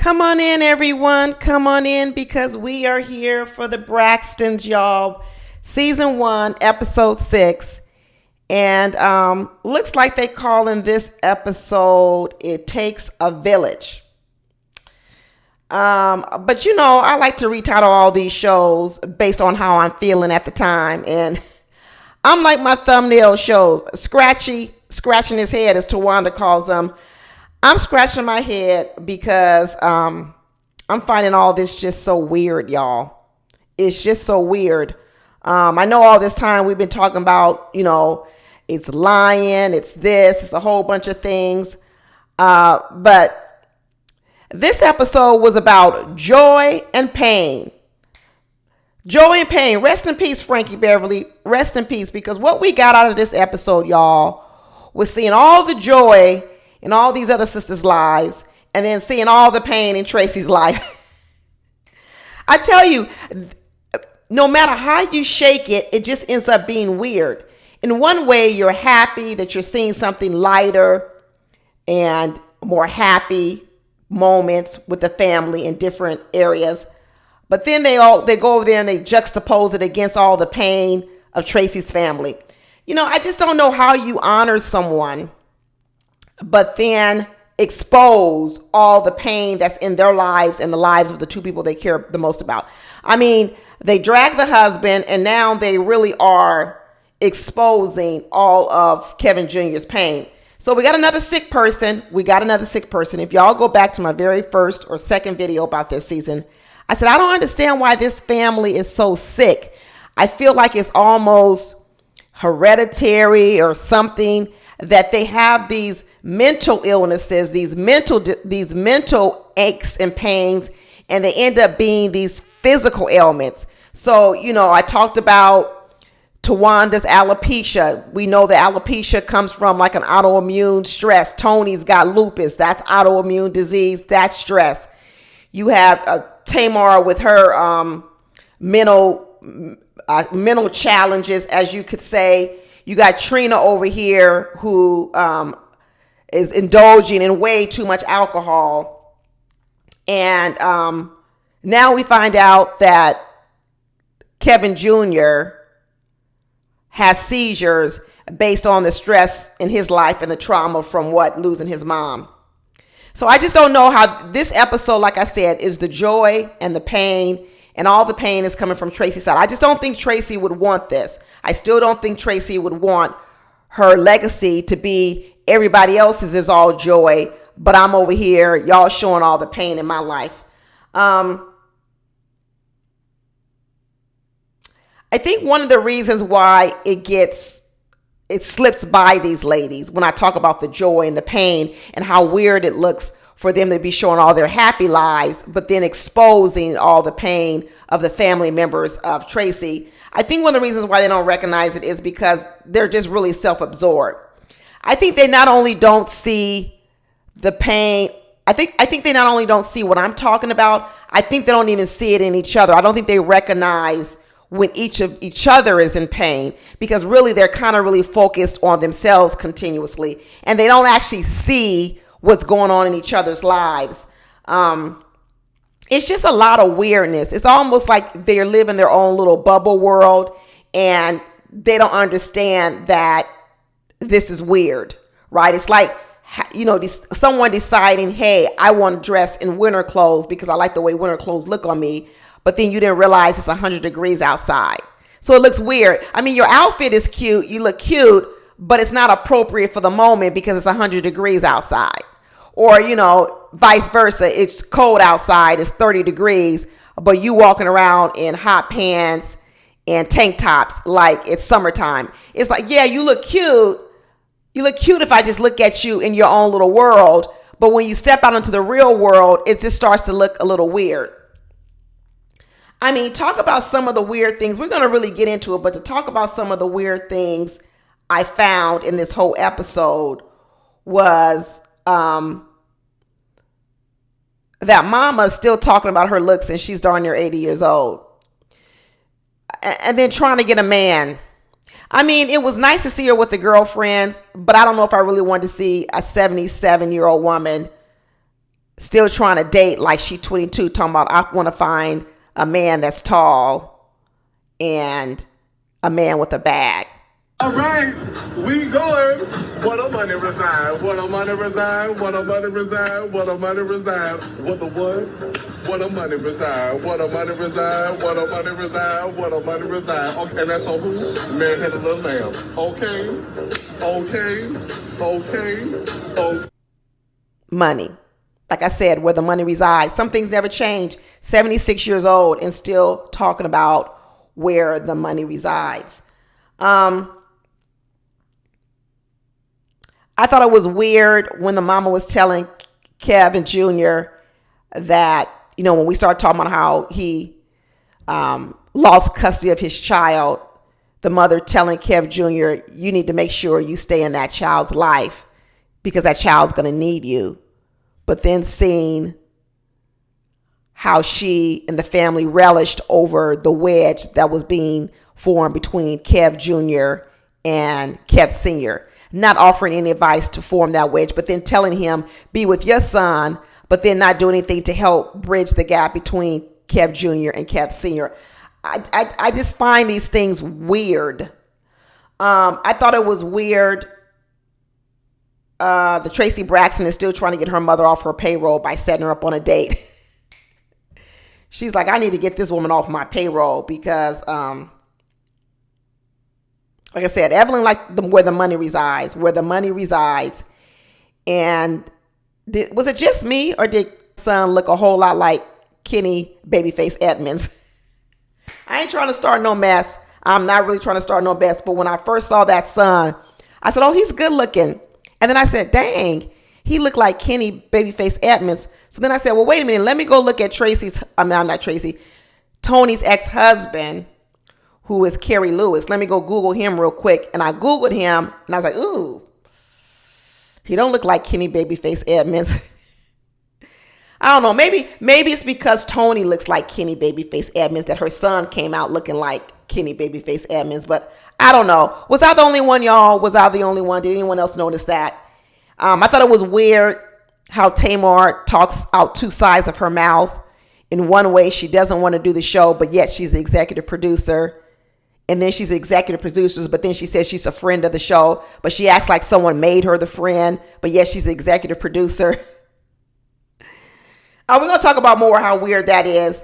Come on in, everyone. Come on in because we are here for the Braxtons, y'all. Season 1, episode 6. And looks like they calling this episode, It Takes a Village. But I like to retitle all these shows based on how I'm feeling at the time. And I'm like my thumbnail shows, scratching his head, as Tawanda calls them. I'm scratching my head because I'm finding all this just so weird, y'all. It's just so weird. I know all this time we've been talking about, it's lying, it's this, it's a whole bunch of things. But this episode was about joy and pain. Joy and pain. Rest in peace, Frankie Beverly. Rest in peace. Because what we got out of this episode, y'all, was seeing all the joy in all these other sisters' lives, and then seeing all the pain in Tracy's life. I tell you, no matter how you shake it, it just ends up being weird. In one way, you're happy that you're seeing something lighter and more happy moments with the family in different areas. But then they go over there and they juxtapose it against all the pain of Tracy's family. I just don't know how you honor someone but then expose all the pain that's in their lives and the lives of the two people they care the most about. I mean, they drag the husband, and now they really are exposing all of Kevin Jr.'s pain. So we got another sick person. If y'all go back to my very first or second video about this season, I said, I don't understand why this family is so sick. I feel like it's almost hereditary or something, that they have these mental illnesses, these mental aches and pains, and they end up being these physical ailments. So, I talked about Tawanda's alopecia. We know that alopecia comes from like an autoimmune stress. Tony's got lupus. That's autoimmune disease. That's stress. You have Tamar with her mental challenges, as you could say. You got Trina over here who is indulging in way too much alcohol. And now we find out that Kevin Jr. has seizures based on the stress in his life and the trauma from losing his mom. So I just don't know how this episode, like I said, is the joy and the pain. And all the pain is coming from Tracy's side. I just don't think Tracy would want this. I still don't think Tracy would want her legacy to be everybody else's is all joy, but I'm over here, y'all showing all the pain in my life. I think one of the reasons why it slips by these ladies when I talk about the joy and the pain and how weird it looks for them to be showing all their happy lives, but then exposing all the pain of the family members of Tracy. I think one of the reasons why they don't recognize it is because they're just really self-absorbed. I think they not only don't see the pain, I think they not only don't see what I'm talking about, I think they don't even see it in each other. I don't think they recognize when each other is in pain, because really they're kind of really focused on themselves continuously, and they don't actually see what's going on in each other's lives. It's just a lot of weirdness. It's almost like they're living their own little bubble world, and they don't understand that this is weird, right? It's like, someone deciding, hey, I want to dress in winter clothes because I like the way winter clothes look on me, but then you didn't realize it's 100 degrees outside. So it looks weird. I mean, your outfit is cute. You look cute, but it's not appropriate for the moment because it's 100 degrees outside. Or, vice versa. It's cold outside. It's 30 degrees, but you walking around in hot pants and tank tops like it's summertime. It's like, yeah, you look cute. You look cute if I just look at you in your own little world. But when you step out into the real world, it just starts to look a little weird. I mean, talk about some of the weird things. We're going to really get into it, but to talk about some of the weird things I found in this whole episode was that mama's still talking about her looks and she's darn near 80 years old. And then trying to get a man. I mean, it was nice to see her with the girlfriends, but I don't know if I really wanted to see a 77-year-old woman still trying to date like she 22, talking about I want to find a man that's tall and a man with a bag. All right, we going. What a money reside, what a money reside, what a money reside, what a money reside, what a what? What a money reside, what a money reside, what a money reside, what a money reside. Okay, and that's on who? Man had a little lamb. Okay, okay. Money. Like I said, where the money resides. Some things never change. 76 years old and still talking about where the money resides. I thought it was weird when the mama was telling Kevin Jr. that, when we started talking about how he lost custody of his child, the mother telling Kev Jr., you need to make sure you stay in that child's life because that child's going to need you. But then seeing how she and the family relished over the wedge that was being formed between Kev Jr. and Kev Sr., not offering any advice to form that wedge, but then telling him, be with your son, but then not doing anything to help bridge the gap between Kev Jr. and Kev Sr. I just find these things weird. I thought it was weird. The Tracy Braxton is still trying to get her mother off her payroll by setting her up on a date. She's like, I need to get this woman off my payroll because, like I said, Evelyn where the money resides, And was it just me or did son look a whole lot like Kenny Babyface Edmonds? I ain't trying to start no mess. I'm not really trying to start no mess. But when I first saw that son, I said, oh, he's good looking. And then I said, dang, he looked like Kenny Babyface Edmonds. So then I said, well, wait a minute. Let me go look at Tony's ex-husband, who is Kerry Lewis. Let me go Google him real quick. And I Googled him and I was like, ooh, he don't look like Kenny Babyface Edmonds. I don't know. Maybe it's because Tony looks like Kenny Babyface Edmonds that her son came out looking like Kenny Babyface Edmonds. But I don't know. Was I the only one, y'all? Was I the only one? Did anyone else notice that? I thought it was weird how Tamar talks out two sides of her mouth. In one way, she doesn't want to do the show, but yet she's the executive producer. And then she's the executive producer, but then she says she's a friend of the show, but she acts like someone made her the friend, but yet she's the executive producer. We're going to talk about more how weird that is.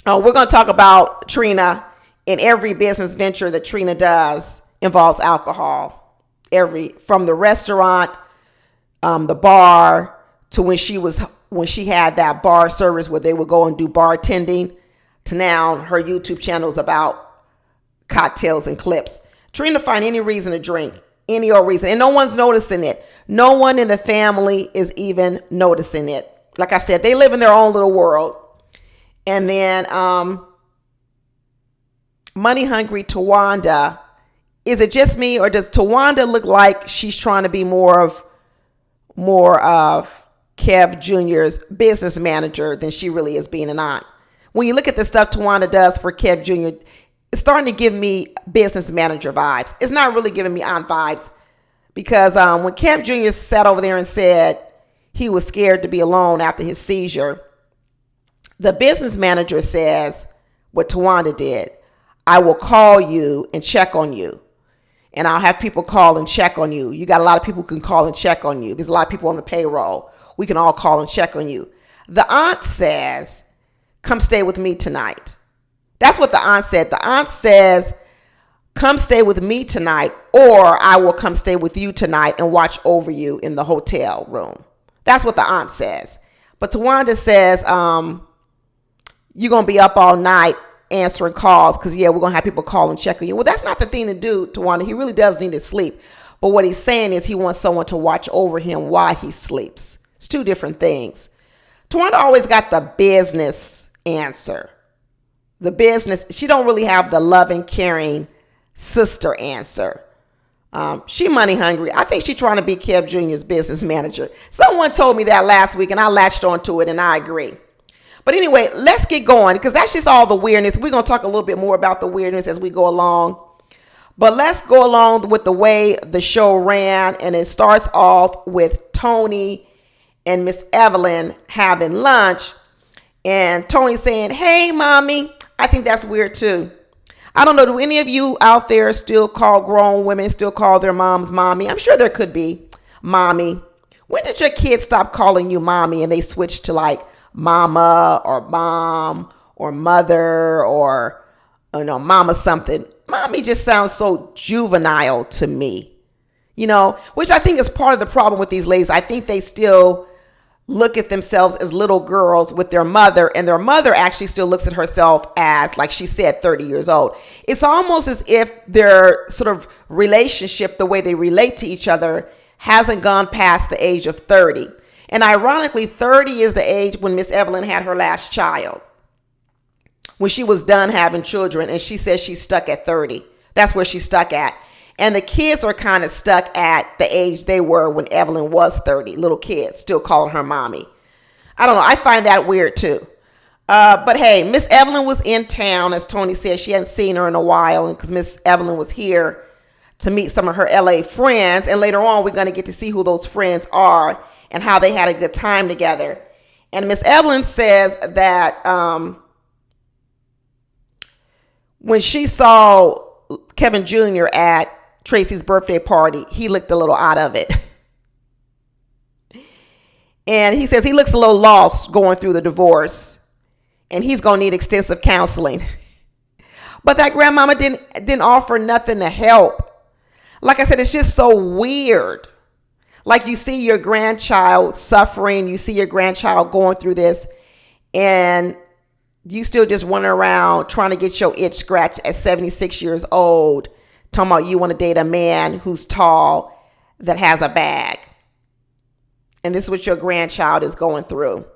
We're going to talk about Trina, and every business venture that Trina does involves alcohol. From the restaurant, the bar, to when she had that bar service where they would go and do bartending, to now her YouTube channel is about cocktails and clips. Trina find any reason to drink, any old reason, and no one's noticing it. No one in the family is even noticing it. Like I said, they live in their own little world. And then money hungry Tawanda. Is it just me, or does Tawanda look like she's trying to be more of Kev Jr.'s business manager than she really is being an aunt? When you look at the stuff Tawanda does for Kev Jr., it's starting to give me business manager vibes. It's not really giving me aunt vibes, because when Kev Jr. sat over there and said he was scared to be alone after his seizure, the business manager says what Tawanda did. I will call you and check on you. And I'll have people call and check on you. You got a lot of people who can call and check on you. There's a lot of people on the payroll. We can all call and check on you. The aunt says, come stay with me tonight. That's what the aunt said. The aunt says, come stay with me tonight, or I will come stay with you tonight and watch over you in the hotel room. That's what the aunt says. But Tawanda says, you're going to be up all night answering calls because, we're going to have people call and check on you. Well, that's not the thing to do, Tawanda. He really does need to sleep. But what he's saying is he wants someone to watch over him while he sleeps. It's two different things. Tawanda always got the business answer. The business, she don't really have the loving, caring sister answer. She money hungry. I think she's trying to be Kev Jr.'s business manager. Someone told me that last week and I latched onto it and I agree. But anyway, let's get going because that's just all the weirdness. We're going to talk a little bit more about the weirdness as we go along. But let's go along with the way the show ran. And it starts off with Tony and Miss Evelyn having lunch, and Tony saying, "Hey, mommy." I think that's weird too. I don't know. Do any of you out there still call grown women, still call their moms mommy? I'm sure there could be mommy. When did your kids stop calling you mommy and they switch to like mama or mom or mother or, mama something? Mommy just sounds so juvenile to me, which I think is part of the problem with these ladies. I think they still look at themselves as little girls with their mother, and their mother actually still looks at herself as, like she said, 30 years old. It's almost as if their sort of relationship, the way they relate to each other, hasn't gone past the age of 30. And ironically, 30 is the age when Miss Evelyn had her last child, when she was done having children, and she says she's stuck at 30. That's where she's stuck at. And the kids are kind of stuck at the age they were when Evelyn was 30. Little kids still calling her mommy. I don't know. I find that weird too. But hey, Miss Evelyn was in town, as Tony said. She hadn't seen her in a while, and because Miss Evelyn was here to meet some of her LA friends. And later on, we're going to get to see who those friends are and how they had a good time together. And Miss Evelyn says that when she saw Kevin Jr. at Tracy's birthday party, he looked a little out of it. And he says he looks a little lost going through the divorce, and he's going to need extensive counseling. But that grandmama didn't offer nothing to help. Like I said, it's just so weird. Like, you see your grandchild suffering, you see your grandchild going through this, and you still just running around trying to get your itch scratched at 76 years old, talking about you want to date a man who's tall, that has a bag. And this is what your grandchild is going through.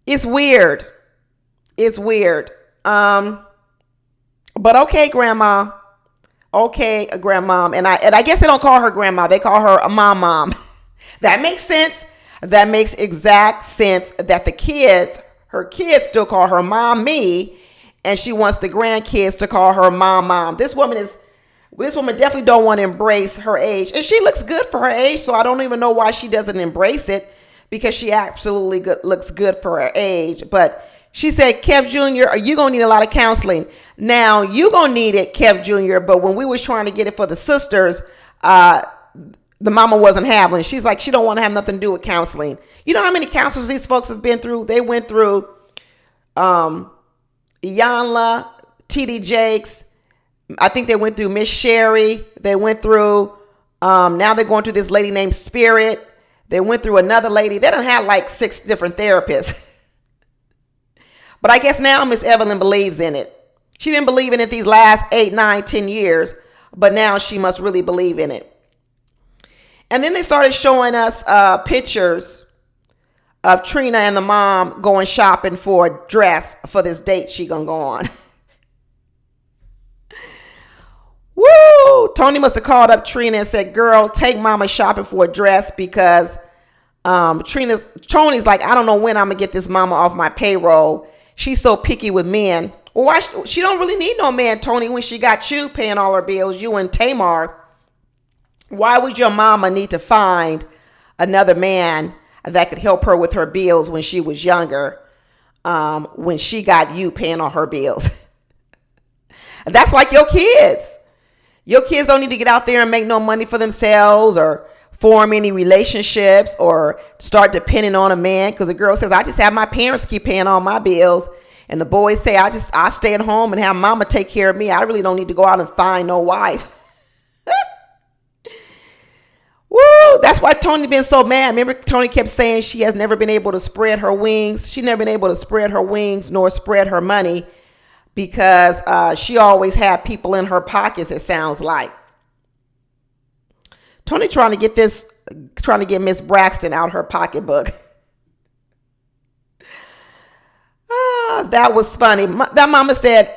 It's weird. It's weird. But okay, grandma. Okay, grandmom. And I guess they don't call her grandma. They call her a mom. That makes sense. That makes exact sense that her kids still call her mommy, and she wants the grandkids to call her mom. This woman definitely don't want to embrace her age, and she looks good for her age. So I don't even know why she doesn't embrace it, because she absolutely looks good for her age. But she said, "Kev Jr., are you gonna need a lot of counseling?" Now you gonna need it, Kev Jr. But when we was trying to get it for the sisters, the mama wasn't having. She's like, she don't want to have nothing to do with counseling. You know how many counselors these folks have been through? They went through Iyanla, TD Jakes. I think they went through Miss Sherry. They went through, now they're going through this lady named Spirit. They went through another lady. They done had like 6 different therapists. But I guess now Miss Evelyn believes in it. She didn't believe in it these last 8, 9, 10 years, but now she must really believe in it. And then they started showing us pictures of Trina and the mom going shopping for a dress for this date she gonna go on. Woo! Tony must have called up Trina and said, "Girl, take mama shopping for a dress," because Tony's like, "I don't know when I'm gonna get this mama off my payroll. She's so picky with men." Well, why she don't really need no man, Tony, when she got you paying all her bills, you and Tamar. Why would your mama need to find another man that could help her with her bills when she was younger, when she got you paying all her bills? That's like your kids. Your kids don't need to get out there and make no money for themselves or form any relationships or start depending on a man, because the girl says, "I just have my parents keep paying all my bills." And the boys say, I stay at home and have mama take care of me. I really don't need to go out and find no wife. Woo! That's why Tony been so mad. Remember, Tony kept saying she has never been able to spread her wings. She never been able to spread her wings nor spread her money because she always had people in her pockets, it sounds like. Tony trying to get Miss Braxton out her pocketbook. That was funny. That mama said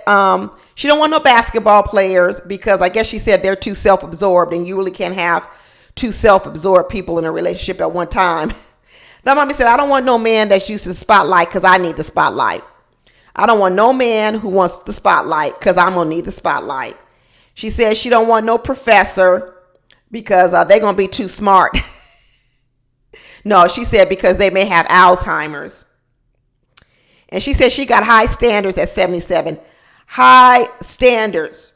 she don't want no basketball players because I guess she said they're too self-absorbed, and you really can't have 2 self-absorbed people in a relationship at one time. That mommy said, "I don't want no man that's used to the spotlight because I need the spotlight. I don't want no man who wants the spotlight because I'm going to need the spotlight." She said she don't want no professor because they're going to be too smart. No, she said because they may have Alzheimer's. And she said she got high standards at 77. High standards.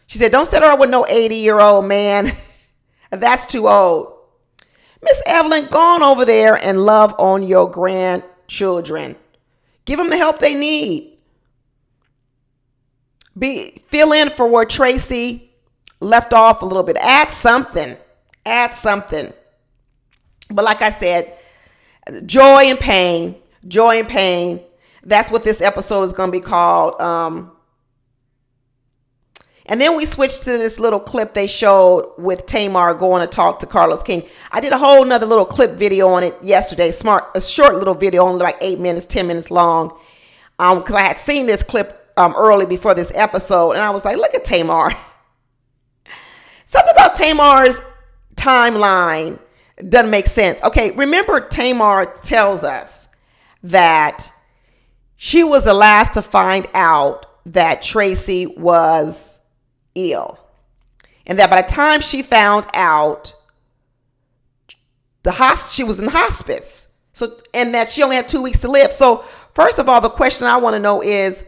She said, don't set her up with no 80-year-old man. That's too old. Miss Evelyn, go on over there and love on your grandchildren. Give them the help they need. Fill in for where Tracy left off a little bit. Add something. Add something. But like I said, joy and pain. Joy and pain. That's what this episode is going to be called. And then we switched to this little clip they showed with Tamar going to talk to Carlos King. I did a whole nother little clip video on it yesterday. A short little video, only like 8 minutes, 10 minutes long. Because I had seen this clip early before this episode. And I was like, look at Tamar. Something about Tamar's timeline doesn't make sense. Okay, remember Tamar tells us that she was the last to find out that Tracy was ill. And that by the time she found out, she was in hospice. And that she only had 2 weeks to live. So first of all, the question I want to know is,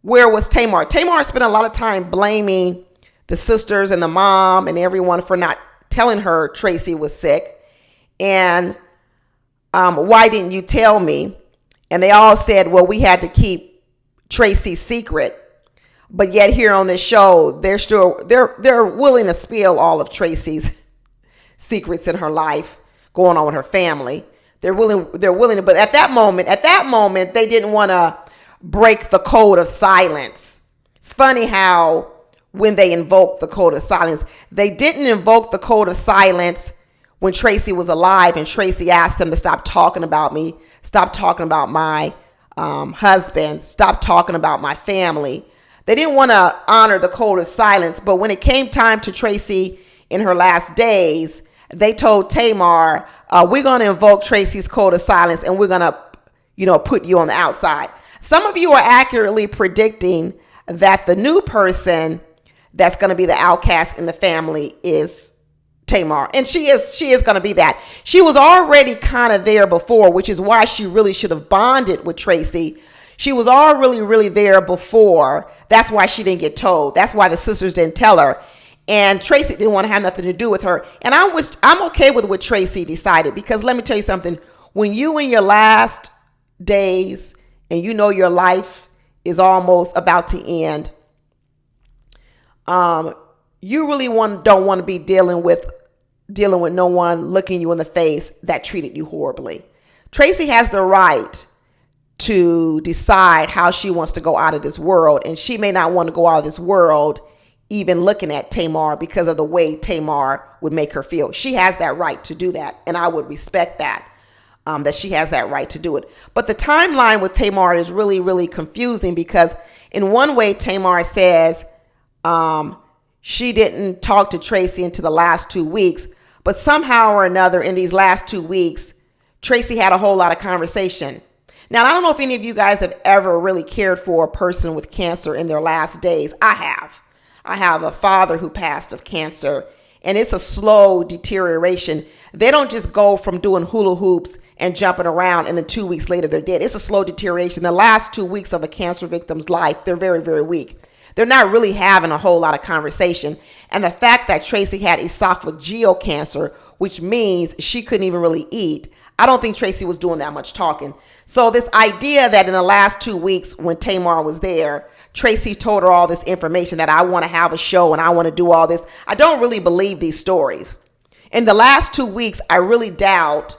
where was Tamar? Tamar spent a lot of time blaming the sisters and the mom and everyone for not telling her Tracy was sick. And why didn't you tell me? And they all said, well, we had to keep Tracy's secret. But yet here on this show, they're willing to spill all of Tracy's secrets in her life going on with her family. They're willing to, but at that moment, they didn't want to break the code of silence. It's funny how when they invoked the code of silence, they didn't invoke the code of silence when Tracy was alive and Tracy asked them to stop talking about me, stop talking about my husband, stop talking about my family. They didn't want to honor the code of silence, but when it came time to Tracy in her last days, they told Tamar, we're going to invoke Tracy's code of silence and we're going to, put you on the outside. Some of you are accurately predicting that the new person that's going to be the outcast in the family is Tamar. And she is going to be that. She was already kind of there before, which is why she really should have bonded with Tracy. She was already really there before. That's why she didn't get told. That's why the sisters didn't tell her. And Tracy didn't want to have nothing to do with her. And I'm okay with what Tracy decided, because let me tell you something. When you in your last days and you know your life is almost about to end, you really don't want to be dealing with no one looking you in the face that treated you horribly. Tracy has the right to decide how she wants to go out of this world. And she may not want to go out of this world even looking at Tamar because of the way Tamar would make her feel. She has that right to do that. And I would respect that she has that right to do it. But the timeline with Tamar is really, really confusing, because in one way, Tamar says she didn't talk to Tracy until the last 2 weeks. But somehow or another, in these last 2 weeks, Tracy had a whole lot of conversation. Now, I don't know if any of you guys have ever really cared for a person with cancer in their last days. I have. I have a father who passed of cancer, and it's a slow deterioration. They don't just go from doing hula hoops and jumping around and then 2 weeks later they're dead. It's a slow deterioration. The last 2 weeks of a cancer victim's life, they're very, very weak. They're not really having a whole lot of conversation. And the fact that Tracy had esophageal cancer, which means she couldn't even really eat, I don't think Tracy was doing that much talking. So this idea that in the last 2 weeks when Tamar was there, Tracy told her all this information that I want to have a show and I want to do all this. I don't really believe these stories. In the last 2 weeks, I really doubt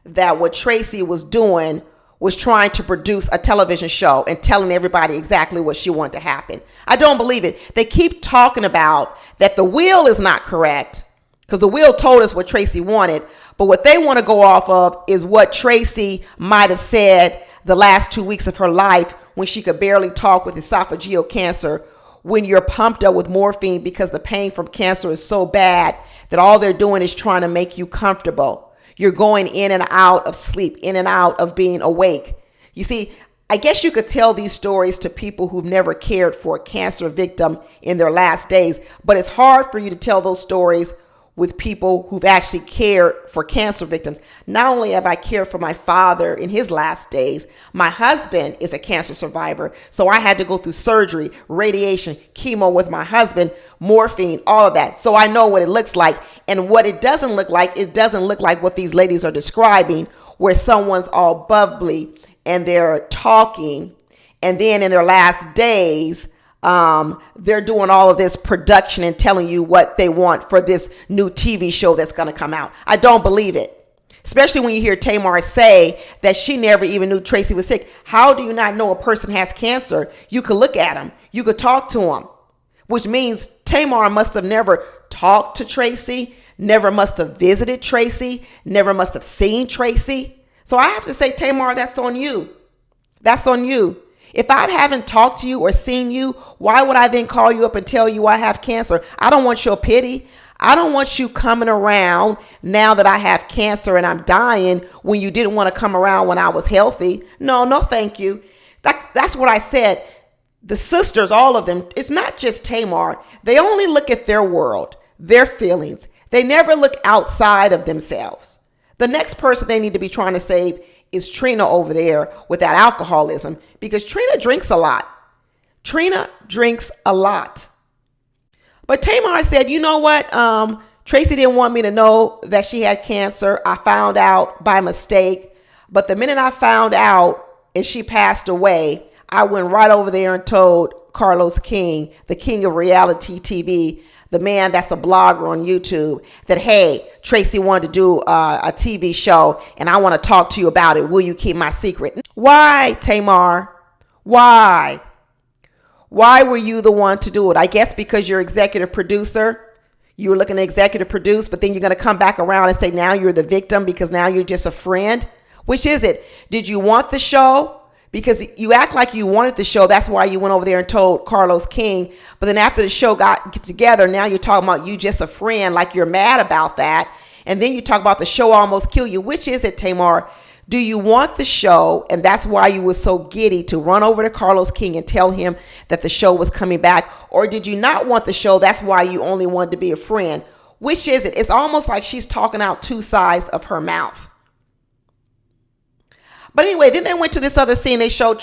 that what Tracy was doing was trying to produce a television show and telling everybody exactly what she wanted to happen. I don't believe it. They keep talking about that the will is not correct, because the will told us what Tracy wanted. But what they want to go off of is what Tracy might have said the last 2 weeks of her life when she could barely talk with esophageal cancer, when you're pumped up with morphine because the pain from cancer is so bad that all they're doing is trying to make you comfortable. You're going in and out of sleep, in and out of being awake. You see, I guess you could tell these stories to people who've never cared for a cancer victim in their last days, but it's hard for you to tell those stories with people who've actually cared for cancer victims. Not only have I cared for my father in his last days, my husband is a cancer survivor. So I had to go through surgery, radiation, chemo with my husband, morphine, all of that. So I know what it looks like. And what it doesn't look like what these ladies are describing, where someone's all bubbly and they're talking, and then in their last days, they're doing all of this production and telling you what they want for this new TV show that's going to come out. I don't believe it. Especially when you hear Tamar say that she never even knew Tracy was sick. How do you not know a person has cancer? You could look at him. You could talk to him, which means Tamar must have never talked to Tracy, never must have visited Tracy, never must have seen Tracy. So I have to say, Tamar, that's on you. That's on you. If I haven't talked to you or seen you, why would I then call you up and tell you I have cancer? I don't want your pity. I don't want you coming around now that I have cancer and I'm dying when you didn't want to come around when I was healthy. No, thank you. That's what I said. The sisters, all of them, it's not just Tamar. They only look at their world, their feelings. They never look outside of themselves. The next person they need to be trying to save is Trina over there with that alcoholism, because Trina drinks a lot. Trina drinks a lot. But Tamar said, you know what? Tracy didn't want me to know that she had cancer. I found out by mistake. But the minute I found out and she passed away, I went right over there and told Carlos King, the king of reality TV, the man that's a blogger on YouTube, that, hey, Tracy wanted to do a TV show and I want to talk to you about it. Will you keep my secret? Why, Tamar? Why? Why were you the one to do it? I guess because you're executive producer. You were looking to executive produce, but then you're going to come back around and say now you're the victim because now you're just a friend. Which is it? Did you want the show? Because you act like you wanted the show. That's why you went over there and told Carlos King. But then after the show got together, now you're talking about you just a friend, like you're mad about that. And then you talk about the show almost killed you. Which is it, Tamar? Do you want the show? And that's why you were so giddy to run over to Carlos King and tell him that the show was coming back. Or did you not want the show? That's why you only wanted to be a friend. Which is it? It's almost like she's talking out two sides of her mouth. But anyway, then they went to this other scene. They showed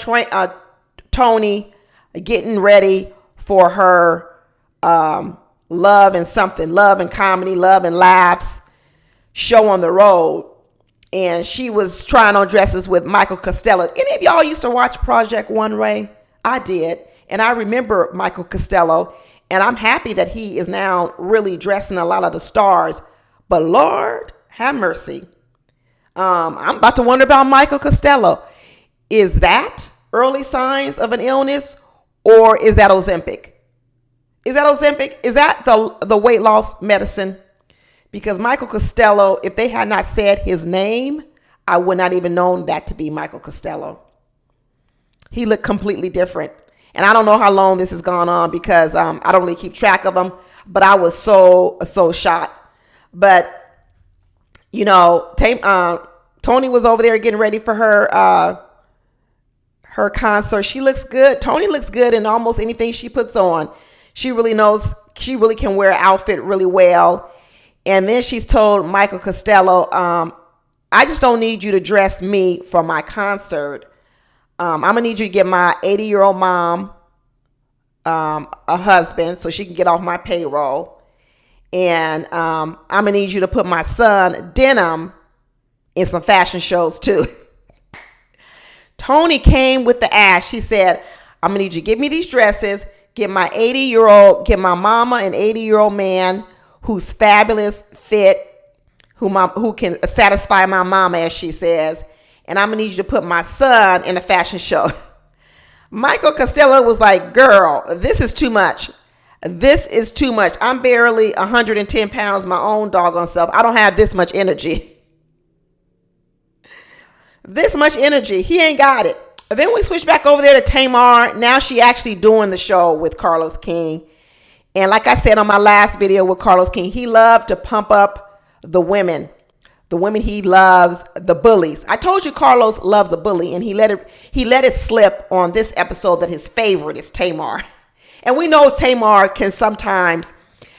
Tony getting ready for her love and comedy, love and laughs show on the road. And she was trying on dresses with Michael Costello. Any of y'all used to watch Project One Ray? I did. And I remember Michael Costello. And I'm happy that he is now really dressing a lot of the stars. But Lord, have mercy. I'm about to wonder about Michael Costello. Is that early signs of an illness, or is that Ozempic? Is that the weight loss medicine? Because Michael Costello, if they had not said his name, I would not even known that to be Michael Costello. He looked completely different. And I don't know how long this has gone on because I don't really keep track of them. But I was so shocked. But you know, Tony was over there getting ready for her concert. She looks good. Tony looks good in almost anything she puts on. She really can wear an outfit really well. And then she's told Michael Costello, I just don't need you to dress me for my concert. I'm going to need you to get my 80-year-old mom a husband so she can get off my payroll. And I'm going to need you to put my son, Denim, in some fashion shows too. Tony came with the ass. She said, I'm going to need you to give me these dresses, get my mama an 80-year-old man who's fabulous, fit, who can satisfy my mama, as she says. And I'm going to need you to put my son in a fashion show. Michael Costello was like, girl, this is too much. This is too much. I'm barely 110 pounds, my own doggone self. I don't have this much energy. This much energy. He ain't got it. Then we switch back over there to Tamar. Now she actually doing the show with Carlos King. And like I said on my last video with Carlos King, he loved to pump up the women. The women he loves, the bullies. I told you Carlos loves a bully, and he let it slip on this episode that his favorite is Tamar. And we know Tamar can sometimes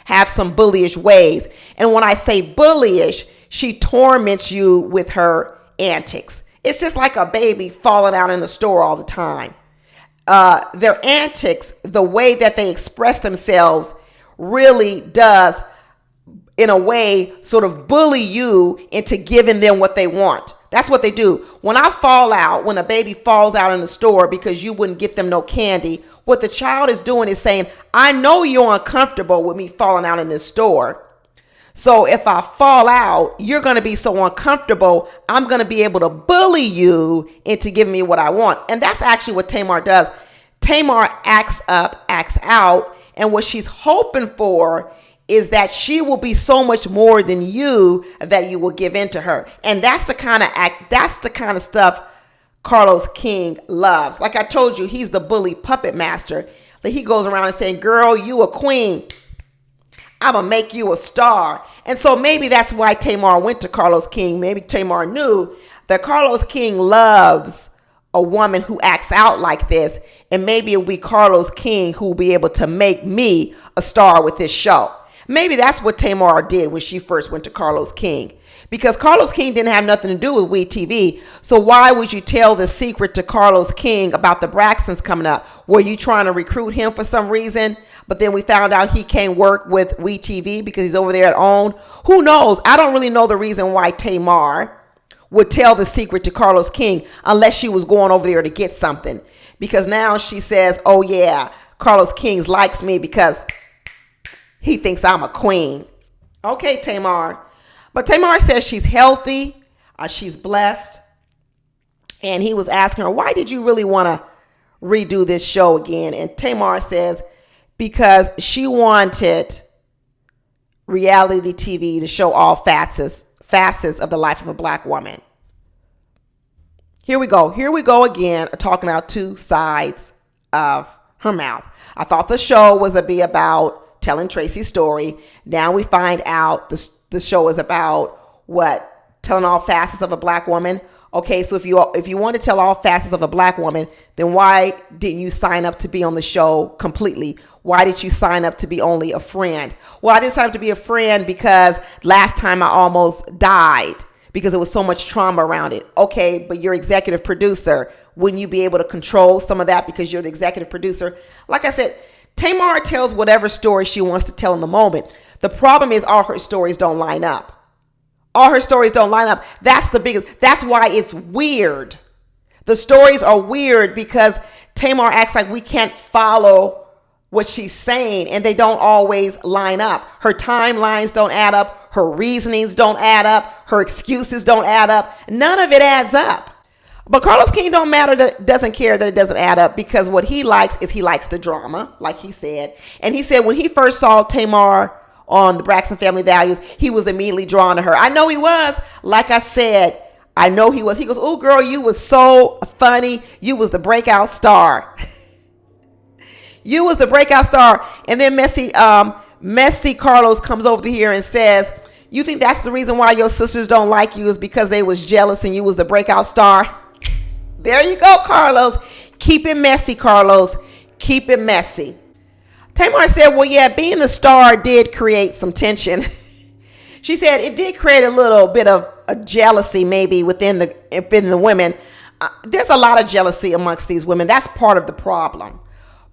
have some bullyish ways. And when I say bullyish, she torments you with her antics. It's just like a baby falling out in the store all the time. Their antics, the way that they express themselves, really does, in a way, sort of bully you into giving them what they want. That's what they do. When a baby falls out in the store because you wouldn't get them no candy, what the child is doing is saying, I know you're uncomfortable with me falling out in this store. So if I fall out, you're going to be so uncomfortable, I'm going to be able to bully you into giving me what I want. And that's actually what Tamar does. Tamar acts up, acts out, and what she's hoping for is that she will be so much more than you that you will give in to her. And that's the kind of stuff Carlos King loves. Like I told you, he's the bully puppet master. That he goes around and saying, girl, you a queen. I'm going to make you a star. And so maybe that's why Tamar went to Carlos King. Maybe Tamar knew that Carlos King loves a woman who acts out like this. And maybe it'll be Carlos King who will be able to make me a star with this show. Maybe that's what Tamar did when she first went to Carlos King. Because Carlos King didn't have nothing to do with WeTV. So why would you tell the secret to Carlos King about the Braxtons coming up? Were you trying to recruit him for some reason? But then we found out he can't work with WeTV because he's over there at OWN. Who knows? I don't really know the reason why Tamar would tell the secret to Carlos King unless she was going over there to get something. Because now she says, oh yeah, Carlos King likes me because he thinks I'm a queen. Okay, Tamar. But Tamar says she's healthy, she's blessed. And he was asking her, why did you really want to redo this show again? And Tamar says, because she wanted reality TV to show all facets of the life of a black woman. Here we go again, talking about two sides of her mouth. I thought the show was to be about telling Tracy's story. Now we find out the show is about what? Telling all facets of a black woman. Okay, so if you want to tell all facets of a black woman, then why didn't you sign up to be on the show completely? Why did you sign up to be only a friend? Well, I didn't sign up to be a friend because last time I almost died because there was so much trauma around it. Okay, but you're executive producer. Wouldn't you be able to control some of that because you're the executive producer? Like I said, Tamar tells whatever story she wants to tell in the moment. The problem is all her stories don't line up. All her stories don't line up. That's why it's weird. The stories are weird because Tamar acts like we can't follow what she's saying and they don't always line up. Her timelines don't add up. Her reasonings don't add up. Her excuses don't add up. None of it adds up. But Carlos King doesn't care that it doesn't add up because what he likes is he likes the drama, like he said. And he said when he first saw Tamar on the Braxton Family Values, he was immediately drawn to her. I know he was. Like I said, I know he was. He goes, oh, girl, you was so funny. You was the breakout star. You was the breakout star. And then Messy Carlos comes over here and says, you think that's the reason why your sisters don't like you is because they was jealous and you was the breakout star? There you go, Carlos. Keep it messy, Carlos. Keep it messy. Tamar said, well, yeah, being the star did create some tension. She said it did create a little bit of a jealousy maybe within the women. There's a lot of jealousy amongst these women. That's part of the problem.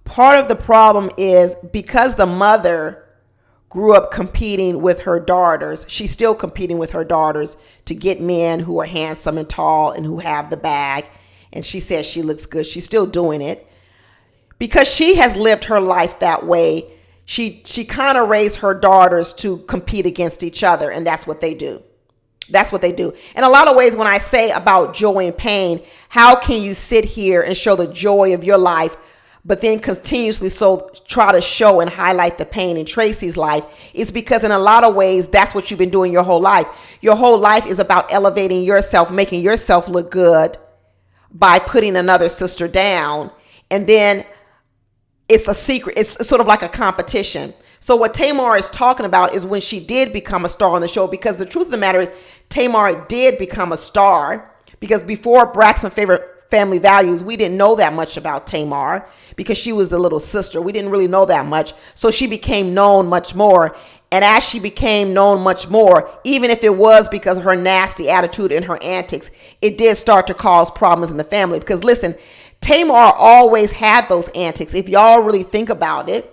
Part of the problem is because the mother grew up competing with her daughters. She's still competing with her daughters to get men who are handsome and tall and who have the bag. And she says she looks good. She's still doing it. Because she has lived her life that way, she kind of raised her daughters to compete against each other. And that's what they do. That's what they do. In a lot of ways, when I say about joy and pain, how can you sit here and show the joy of your life, but then continuously try to show and highlight the pain in Tracy's life? It's because in a lot of ways, that's what you've been doing your whole life. Your whole life is about elevating yourself, making yourself look good by putting another sister down. And then it's a secret. It's sort of like a competition. So what Tamar is talking about is when she did become a star on the show, because the truth of the matter is Tamar did become a star because before Braxton Family Values, we didn't know that much about Tamar because she was the little sister. We didn't really know that much. So she became known much more. And as she became known much more, even if it was because of her nasty attitude and her antics, it did start to cause problems in the family. Because listen, Tamar always had those antics. If y'all really think about it,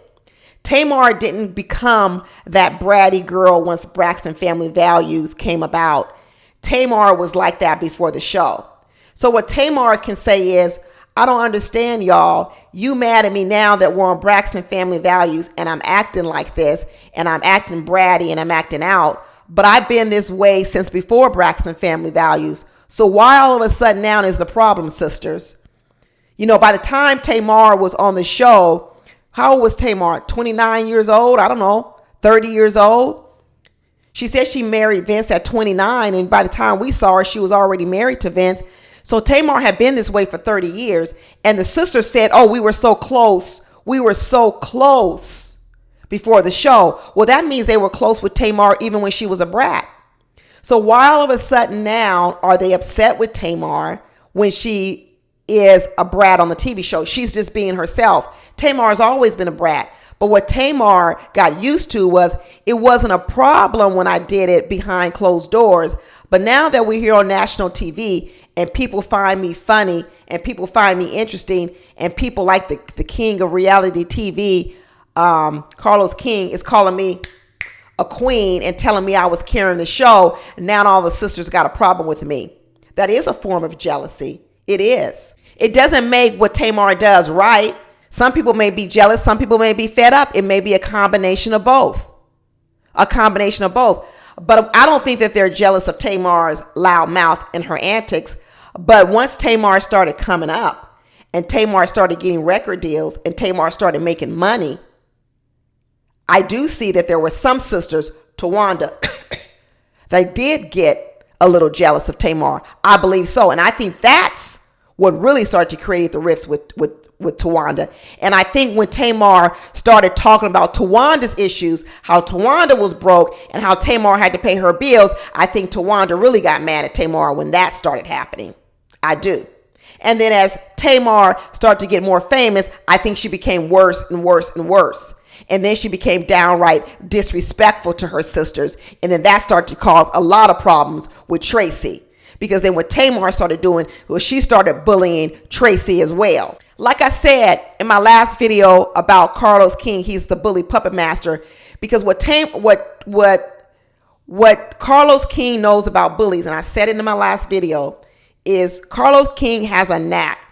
Tamar didn't become that bratty girl once Braxton Family Values came about. Tamar was like that before the show. So what Tamar can say is, I don't understand, y'all. You mad at me now that we're on Braxton Family Values and I'm acting like this and I'm acting bratty and I'm acting out. But I've been this way since before Braxton Family Values. So why all of a sudden now is the problem, sisters? You know, by the time Tamar was on the show, how old was Tamar? 29 years old? I don't know, 30 years old? She said she married Vince at 29. And by the time we saw her, she was already married to Vince. So Tamar had been this way for 30 years. And the sister said, oh, we were so close. We were so close before the show. Well, that means they were close with Tamar even when she was a brat. So why all of a sudden now are they upset with Tamar when she is a brat on the TV show? She's just being herself. Tamar has always been a brat. But what Tamar got used to was it wasn't a problem when I did it behind closed doors. But now that we're here on national TV and people find me funny and people find me interesting and people like the king of reality TV, Carlos King, is calling me a queen and telling me I was carrying the show. And now all the sisters got a problem with me. That is a form of jealousy. It is. It doesn't make what Tamar does right. Some people may be jealous. Some people may be fed up. It may be a combination of both. A combination of both. But I don't think that they're jealous of Tamar's loud mouth and her antics. But once Tamar started coming up and Tamar started getting record deals and Tamar started making money, I do see that there were some sisters, Tawanda, they did get a little jealous of Tamar. I believe so. And I think that's what really started to create the rifts with Tawanda. And I think when Tamar started talking about Tawanda's issues, how Tawanda was broke and how Tamar had to pay her bills, I think Tawanda really got mad at Tamar when that started happening. I do. And then as Tamar started to get more famous, I think she became worse and worse and worse. And then she became downright disrespectful to her sisters. And then that started to cause a lot of problems with Tracy. Because then what Tamar started doing was she started bullying Tracy as well. Like I said in my last video about Carlos King, he's the bully puppet master. Because what Carlos King knows about bullies, and I said it in my last video, is Carlos King has a knack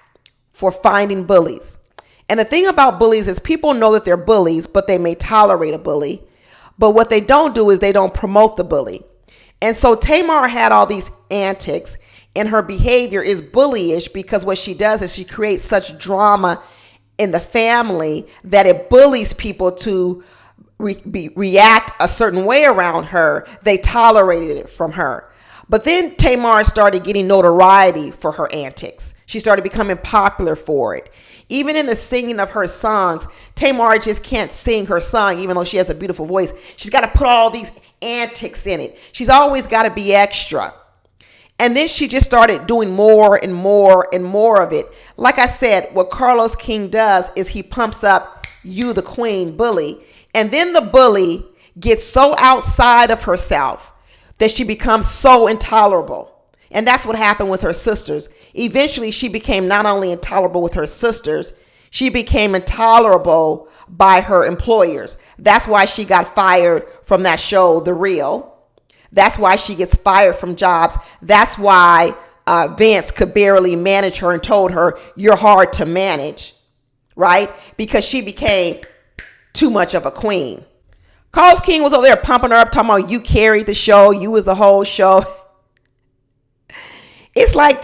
for finding bullies. And the thing about bullies is people know that they're bullies, but they may tolerate a bully. But what they don't do is they don't promote the bully. And so Tamar had all these antics, and her behavior is bullyish because what she does is she creates such drama in the family that it bullies people to react a certain way around her. They tolerated it from her. But then Tamar started getting notoriety for her antics. She started becoming popular for it. Even in the singing of her songs, Tamar just can't sing her song, even though she has a beautiful voice. She's got to put all these antics in it. She's always got to be extra. And then she just started doing more and more and more of it. Like I said, what Carlos King does is he pumps up you, the queen bully. And then the bully gets so outside of herself that she becomes so intolerable. And that's what happened with her sisters. Eventually, she became not only intolerable with her sisters, she became intolerable by her employers. That's why she got fired from that show, The Real. That's why she gets fired from jobs. That's why Vince could barely manage her and told her, you're hard to manage, right? Because she became too much of a queen. Carlos King was over there pumping her up, talking about you carried the show, you was the whole show. It's like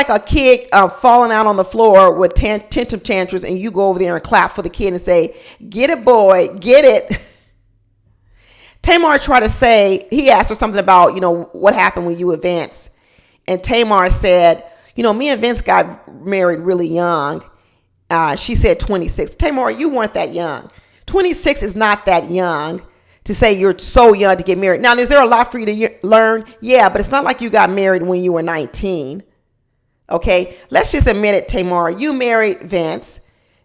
a kid falling out on the floor with tantrum tantrums, and you go over there and clap for the kid and say, get it, boy, get it. Tamar tried to say, he asked her something about, what happened when you and Vince. And Tamar said, me and Vince got married really young. She said 26. Tamar, you weren't that young. 26 is not that young to say you're so young to get married. Now, is there a lot for you to learn? Yeah, but it's not like you got married when you were 19. Okay, let's just admit it, Tamar. You married Vince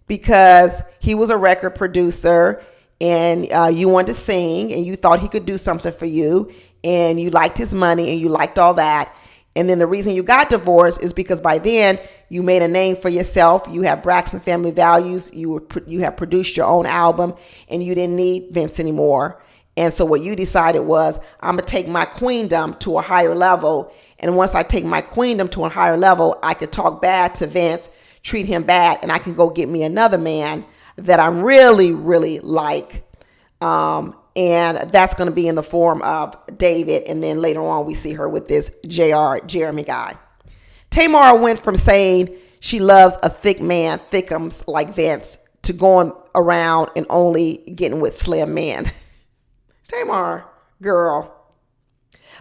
because he was a record producer and you wanted to sing and you thought he could do something for you and you liked his money and you liked all that. And then the reason you got divorced is because by then you made a name for yourself. You have Braxton Family Values. You have produced your own album and you didn't need Vince anymore. And so what you decided was, I'm going to take my queendom to a higher level. And once I take my queendom to a higher level, I could talk bad to Vince, treat him bad, and I can go get me another man that I really, really like. And that's going to be in the form of David. And then later on, we see her with this Jeremy guy. Tamar went from saying she loves a thick man, thickums like Vince, to going around and only getting with slim men. Tamar, girl.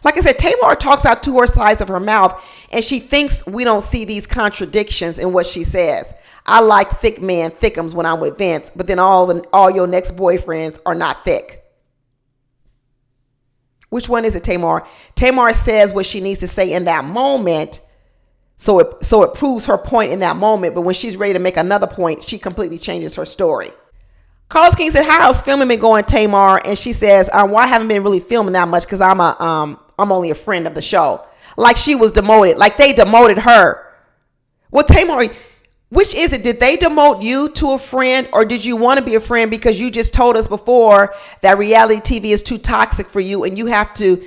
Like I said, Tamar talks out two sides of her mouth, and she thinks we don't see these contradictions in what she says. I like thick men, thickums when I'm with Vince, but then all your next boyfriends are not thick. Which one is it, Tamar? Tamar says what she needs to say in that moment, so it proves her point in that moment. But when she's ready to make another point, she completely changes her story. Carlos King said, "How's filming been going, Tamar?" And she says, "Well, I haven't been really filming that much because I'm only a friend of the show." Like she was demoted, like they demoted her. Well, Tamar, which is it? Did they demote you to a friend, or did you want to be a friend because you just told us before that reality TV is too toxic for you and you have to,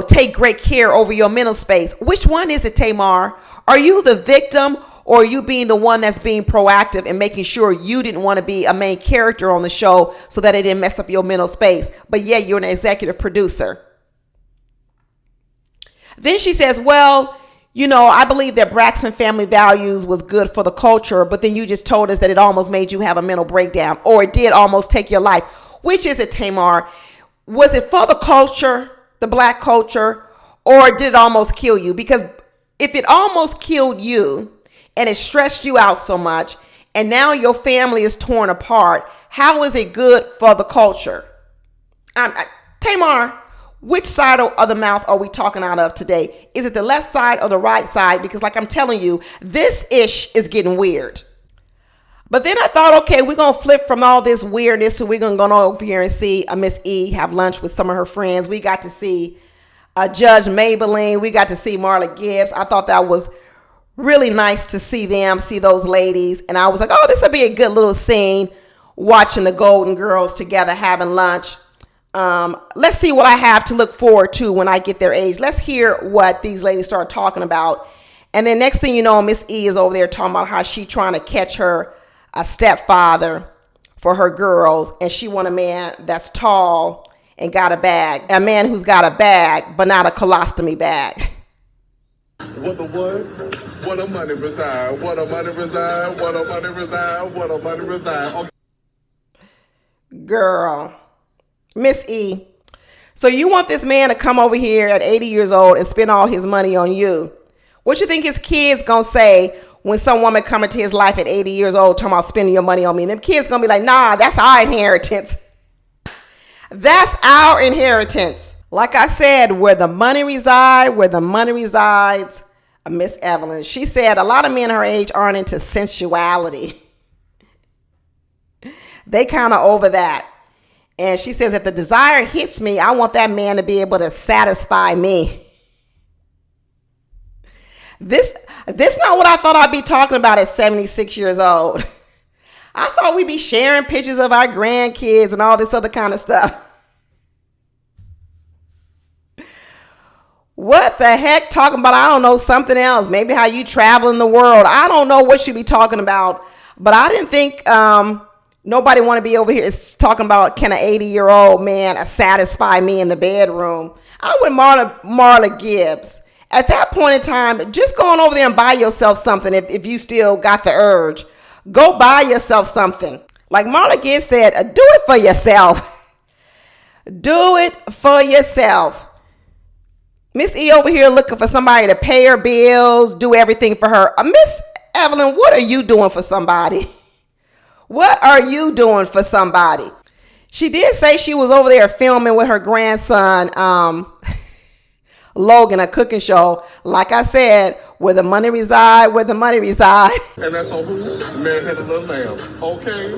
take great care over your mental space? Which one is it, Tamar? Are you the victim? Or are you being the one that's being proactive and making sure you didn't want to be a main character on the show so that it didn't mess up your mental space? But yeah, you're an executive producer. Then she says, well, I believe that Braxton Family Values was good for the culture, but then you just told us that it almost made you have a mental breakdown, or it did almost take your life. Which is it, Tamar? Was it for the culture, the black culture, or did it almost kill you? Because if it almost killed you, and it stressed you out so much, and now your family is torn apart, how is it good for the culture? Tamar, which side of the mouth are we talking out of today? Is it the left side or the right side? Because like I'm telling you, this ish is getting weird. But then I thought, okay, we're going to flip from all this weirdness, so we're going to go over here and see Miss E have lunch with some of her friends. We got to see Judge Maybelline. We got to see Marla Gibbs. I thought that was really nice to see those ladies. And I was like, oh, this will be a good little scene, watching the Golden Girls together having lunch. Let's see what I have to look forward to when I get their age. Let's hear what these ladies start talking about. And then next thing you know, Miss E is over there talking about how she trying to catch her a stepfather for her girls. And she want a man that's tall and got a bag. A man who's got a bag, but not a colostomy bag. What the what? What a money reside. What a money reside. What a money reside. What a money reside. Okay. Girl, Miss E. So you want this man to come over here at 80 years old and spend all his money on you? What you think his kids gonna say when some woman come into his life at 80 years old talking about spending your money on me? And them kids gonna be like, nah, that's our inheritance. That's our inheritance. Like I said, where the money resides, Miss Evelyn. She said a lot of men her age aren't into sensuality. They kind of over that. And she says, if the desire hits me, I want that man to be able to satisfy me. This not what I thought I'd be talking about at 76 years old. I thought we'd be sharing pictures of our grandkids and all this other kind of stuff. What the heck? Talking about, I don't know, something else. Maybe how you travel in the world. I don't know what you be talking about. But I didn't think nobody want to be over here talking about, can an 80-year-old man satisfy me in the bedroom? I would Marla Gibbs. At that point in time, just go on over there and buy yourself something if you still got the urge. Go buy yourself something. Like Marla Gibbs said, do it for yourself. Do it for yourself. Miss E over here looking for somebody to pay her bills, do everything for her. Miss Evelyn, what are you doing for somebody? What are you doing for somebody? She did say she was over there filming with her grandson, Logan a cooking show. Like I said, where the money reside, where the money reside. And that's on who? Man had a little lamb. Okay.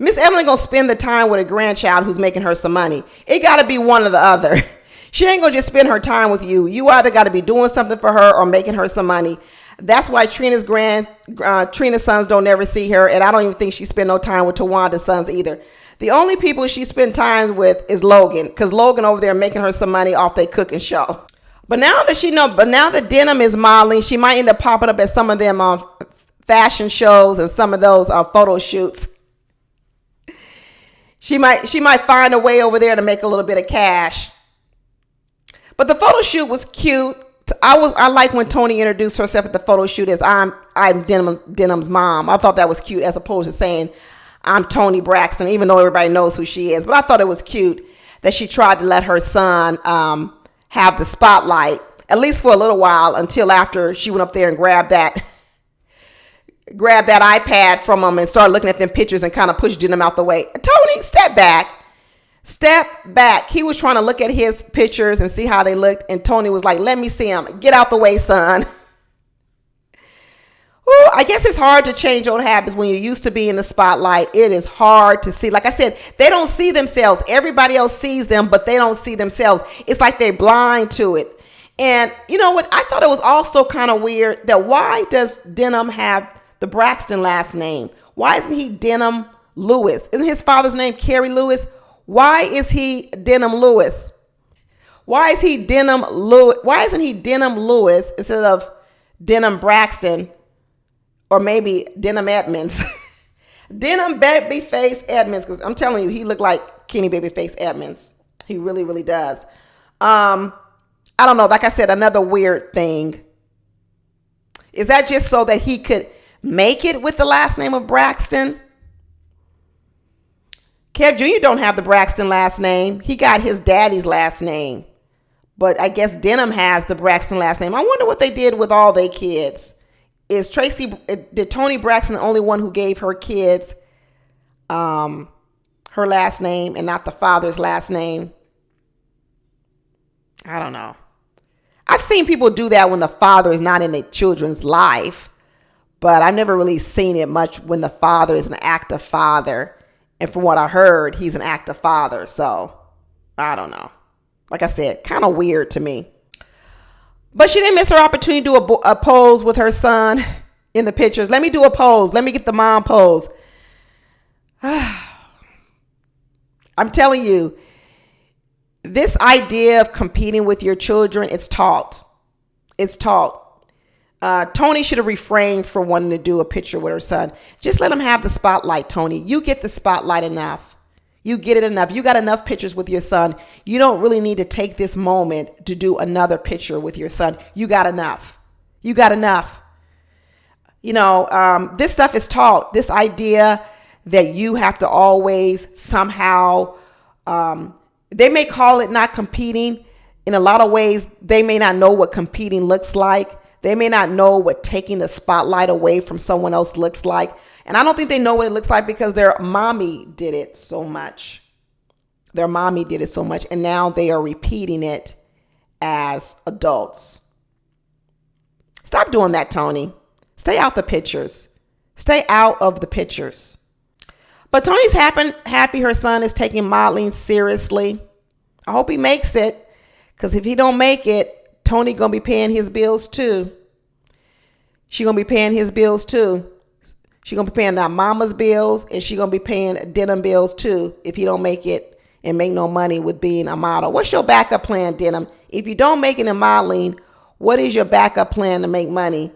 Miss Evelyn gonna spend the time with a grandchild who's making her some money. It gotta be one or the other. She ain't gonna just spend her time with you. You either gotta be doing something for her or making her some money. That's why Trina's sons don't ever see her, and I don't even think she spend no time with Tawanda's sons either. The only people she spend time with is Logan, because Logan over there making her some money off their cooking show. But now that Denim is modeling, she might end up popping up at some of them fashion shows and some of those photo shoots. She might find a way over there to make a little bit of cash. But the photo shoot was cute. I like when Toni introduced herself at the photo shoot as I'm Denim's mom. I thought that was cute, as opposed to saying I'm Toni Braxton, even though everybody knows who she is. But I thought it was cute that she tried to let her son have the spotlight, at least for a little while, until after she went up there and grabbed that iPad from him and started looking at them pictures and kind of pushed Denim out the way. Toni, step back. He was trying to look at his pictures and see how they looked, and Toni was like, let me see them. Get out the way, son. Ooh, I guess it's hard to change old habits when you're used to being in the spotlight. It is hard to see. Like I said, they don't see themselves. Everybody else sees them, but they don't see themselves. It's like they're blind to it. And you know what? I thought it was also kind of weird that why does Denim have the Braxton last name? Why isn't he Denim Lewis? Isn't his father's name Kerry Lewis? Why is he Denim Lewis? Why isn't he Denim Lewis instead of Denim Braxton? Or maybe Denim Edmonds. Denim Babyface Edmonds, because I'm telling you, he looked like Kenny Babyface Edmonds. He really, really does. I don't know. Like I said, another weird thing. Is that just so that he could make it with the last name of Braxton? Kev Jr. don't have the Braxton last name. He got his daddy's last name. But I guess Denim has the Braxton last name. I wonder what they did with all their kids. Did Toni Braxton the only one who gave her kids her last name and not the father's last name? I don't know. I've seen people do that when the father is not in their children's life, but I've never really seen it much when the father is an active father. And from what I heard, he's an active father. So I don't know. Like I said, kind of weird to me. But she didn't miss her opportunity to do a pose with her son in the pictures. Let me do a pose. Let me get the mom pose. I'm telling you, this idea of competing with your children, it's taught. It's taught. Toni should have refrained from wanting to do a picture with her son. Just let him have the spotlight, Toni. You get the spotlight enough. You get it enough. You got enough pictures with your son. You don't really need to take this moment to do another picture with your son. You got enough. You got enough. You know, this stuff is taught. This idea that you have to always somehow, they may call it not competing. In a lot of ways, they may not know what competing looks like. They may not know what taking the spotlight away from someone else looks like. And I don't think they know what it looks like because their mommy did it so much. Their mommy did it so much. And now they are repeating it as adults. Stop doing that, Toni. Stay out the pictures. Stay out of the pictures. But Toni's happy her son is taking modeling seriously. I hope he makes it. Because if he don't make it, Toni going to be paying his bills too. She going to be paying his bills too. She going to be paying that mama's bills, and she going to be paying Denim bills too if he don't make it and make no money with being a model. What's your backup plan, Denim? If you don't make it in modeling, what is your backup plan to make money?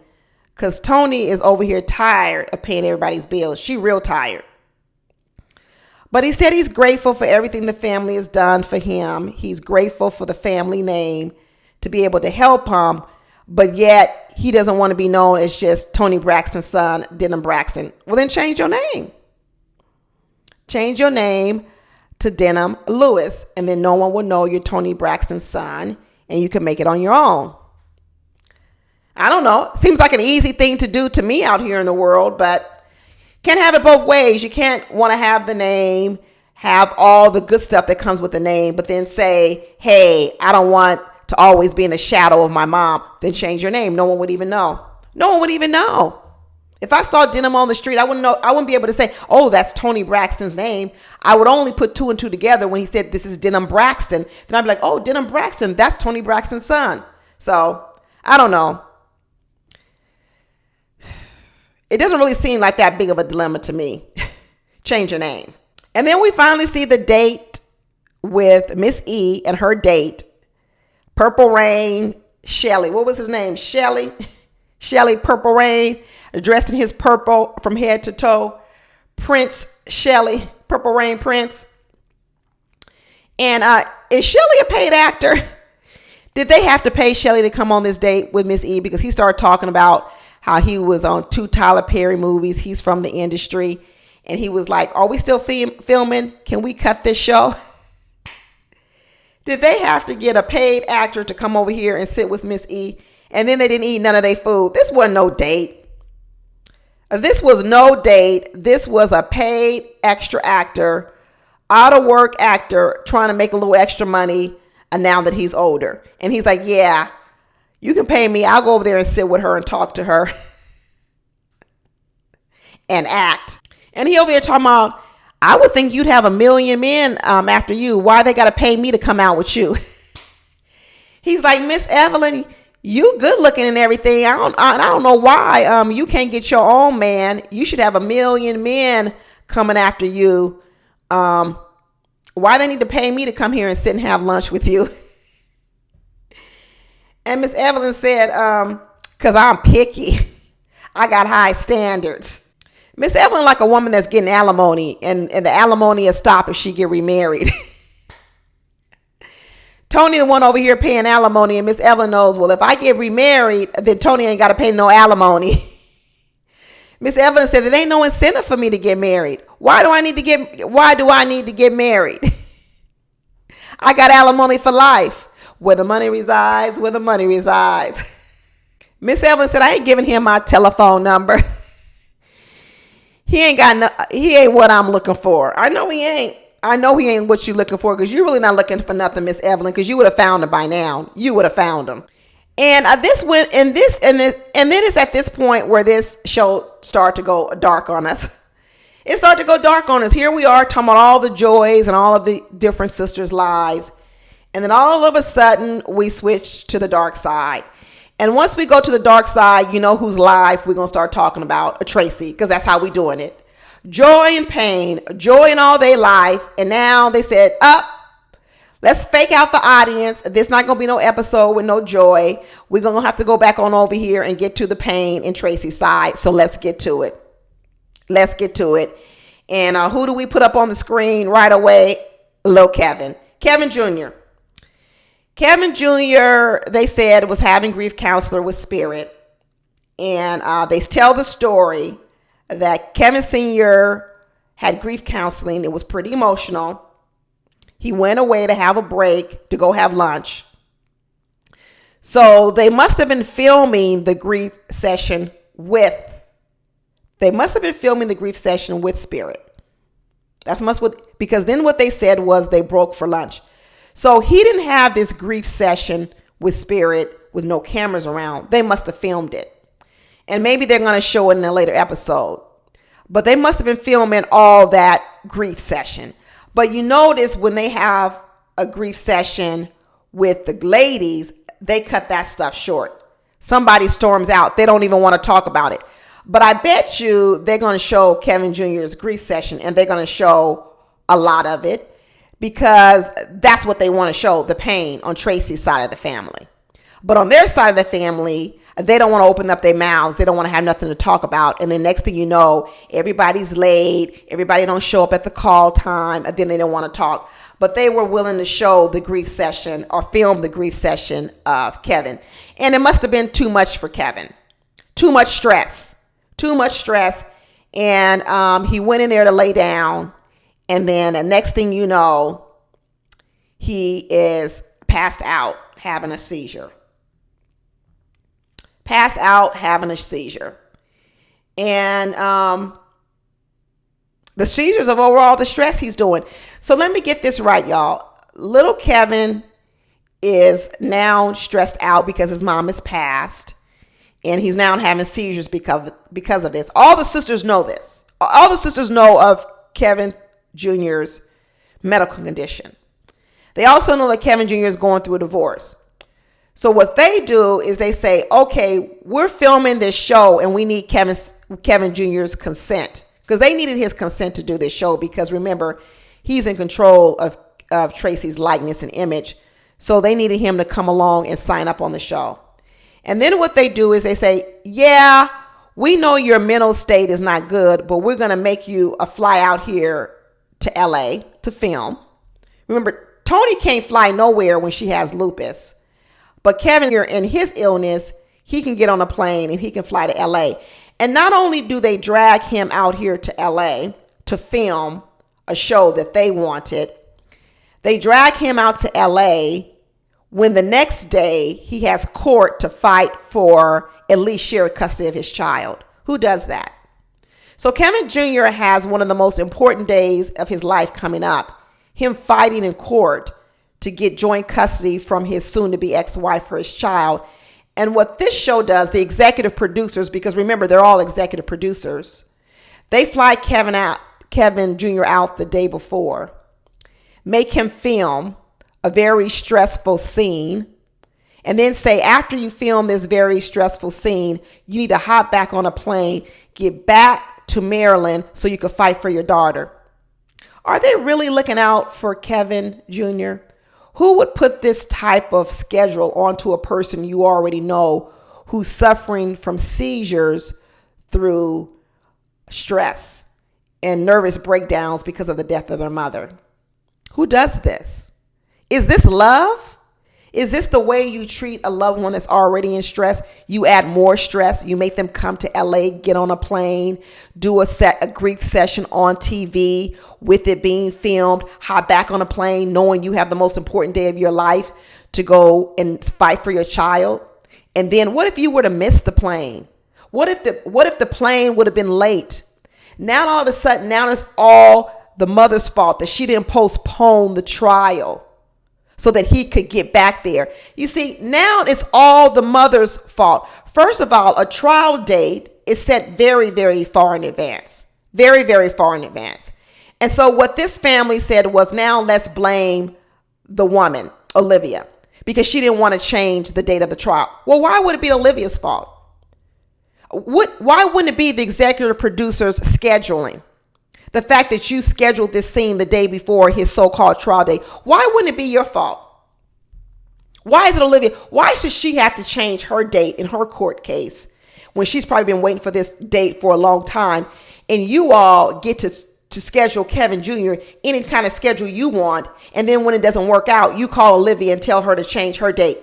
Because Toni is over here tired of paying everybody's bills. She real tired. But he said he's grateful for everything the family has done for him. He's grateful for the family name to be able to help him. But yet he doesn't want to be known as just Toni Braxton's son, Denim Braxton. Well, then change your name. Change your name to Denim Lewis. And then no one will know you're Toni Braxton's son. And you can make it on your own. I don't know. Seems like an easy thing to do to me out here in the world. But can't have it both ways. You can't want to have the name, have all the good stuff that comes with the name, but then say, hey, I don't want to always be in the shadow of my mom, then change your name. No one would even know. No one would even know. If I saw Denim on the street, I wouldn't know. I wouldn't be able to say, oh, that's Tony Braxton's name. I would only put two and two together when he said, this is Denim Braxton. Then I'd be like, oh, Denim Braxton, that's Tony Braxton's son. So I don't know. It doesn't really seem like that big of a dilemma to me. Change your name. And then we finally see the date with Miss E and her date, Purple Rain Shelly. What was his name? Shelly Purple Rain, dressed in his purple from head to toe. Prince Shelly, Purple Rain Prince. And is Shelly a paid actor? Did they have to pay Shelly to come on this date with Miss E? Because he started talking about how he was on 2 Tyler Perry movies. He's from the industry. And he was like, are we still filming? Can we cut this show? Did they have to get a paid actor to come over here and sit with Miss E? And then they didn't eat none of their food. This wasn't no date. This was no date. This was a paid extra actor, out of work actor, trying to make a little extra money now that he's older. And he's like, yeah, you can pay me. I'll go over there and sit with her and talk to her and act. And he over here talking about, I would think you'd have 1 million men after you. Why they got to pay me to come out with you? He's like, Miss Evelyn, you good looking and everything. I don't know why you can't get your own man. You should have 1 million men coming after you. Why they need to pay me to come here and sit and have lunch with you? And Miss Evelyn said, because I'm picky. I got high standards. Miss Evelyn like a woman that's getting alimony, and the alimony will stop if she get remarried. Tony the one over here paying alimony, and Miss Evelyn knows, well, if I get remarried, then Tony ain't got to pay no alimony. Miss Evelyn said, there ain't no incentive for me to get married. Why do I need to get married? I got alimony for life. Where the money resides, where the money resides. Miss Evelyn said, I ain't giving him my telephone number. He ain't what I'm looking for. I know he ain't what you looking for, because you're really not looking for nothing, Miss Evelyn, because you would have found him by now. You would have found him. And then it's at this point where this show started to go dark on us. It started to go dark on us. Here we are talking about all the joys and all of the different sisters' lives. And then all of a sudden we switch to the dark side. And once we go to the dark side, you know whose life we're going to start talking about? Tracy, because that's how we doing it. Joy and pain, joy in all their life. And now they said, let's fake out the audience. There's not going to be no episode with no joy. We're going to have to go back on over here and get to the pain in Tracy's side. So let's get to it. Let's get to it. And who do we put up on the screen right away? Lil Kevin. Kevin Jr. Kevin Jr., they said, was having grief counselor with Spirit. And they tell the story that Kevin Sr. had grief counseling. It was pretty emotional. He went away to have a break to go have lunch. So they must have been filming the grief session with Spirit. Because then what they said was they broke for lunch. So he didn't have this grief session with Spirit with no cameras around. They must have filmed it. And maybe they're going to show it in a later episode. But they must have been filming all that grief session. But you notice when they have a grief session with the ladies, they cut that stuff short. Somebody storms out. They don't even want to talk about it. But I bet you they're going to show Kevin Jr.'s grief session, and they're going to show a lot of it, because that's what they want to show, the pain on Tracy's side of the family. But on their side of the family, they don't want to open up their mouths. They don't want to have nothing to talk about. And then next thing you know, everybody's late. Everybody don't show up at the call time. And then they don't want to talk. But they were willing to show the grief session or film the grief session of Kevin. And it must have been too much for Kevin. Too much stress. And he went in there to lay down. And then the next thing you know, he is passed out having a seizure. And The seizures of overall the stress he's doing. So let me get this right, y'all. Little Kevin is now stressed out because his mom has passed, and he's now having seizures because of this. All the sisters know this. All the sisters know of Kevin Jr.'s medical condition. They also know that Kevin Jr. is going through a divorce. So what they do is they say, okay, we're filming this show and we need Kevin Jr.'s consent, because they needed his consent to do this show, because remember, he's in control of Tracy's likeness and image. So they needed him to come along and sign up on the show. And then what they do is they say, yeah, we know your mental state is not good, but we're going to make you a fly out here to LA to film. Remember, Tony can't fly nowhere when she has lupus. But Kevin, in his illness, he can get on a plane and he can fly to LA. And not only do they drag him out here to LA to film a show that they wanted, they drag him out to LA when the next day he has court to fight for at least shared custody of his child. Who does that? So Kevin Jr. has one of the most important days of his life coming up, him fighting in court to get joint custody from his soon-to-be ex-wife for his child. And what this show does, the executive producers, because remember, they're all executive producers, they fly Kevin Jr. out the day before, make him film a very stressful scene, and then say, after you film this very stressful scene, you need to hop back on a plane, get back to Maryland so you can fight for your daughter. Are they really looking out for Kevin Jr.? Who would put this type of schedule onto a person you already know who's suffering from seizures through stress and nervous breakdowns because of the death of their mother? Who does this? Is this love? Is this the way you treat a loved one that's already in stress? You add more stress. You make them come to LA, get on a plane, do a grief session on TV with it being filmed, hop back on a plane knowing you have the most important day of your life to go and fight for your child. And then what if you were to miss the plane? What if the plane would have been late? Now all of a sudden, now it's all the mother's fault that she didn't postpone the trial so that he could get back there. You see, now it's all the mother's fault. First of all, a trial date is set very, very far in advance. Very, very far in advance. And so what this family said was, now let's blame the woman, Olivia, because she didn't want to change the date of the trial. Well, why would it be Olivia's fault? Why wouldn't it be the executive producer's scheduling? The fact that you scheduled this scene the day before his so-called trial date, why wouldn't it be your fault? Why is it Olivia? Why should she have to change her date in her court case when she's probably been waiting for this date for a long time, and you all get to schedule Kevin Jr. any kind of schedule you want, and then when it doesn't work out, you call Olivia and tell her to change her date?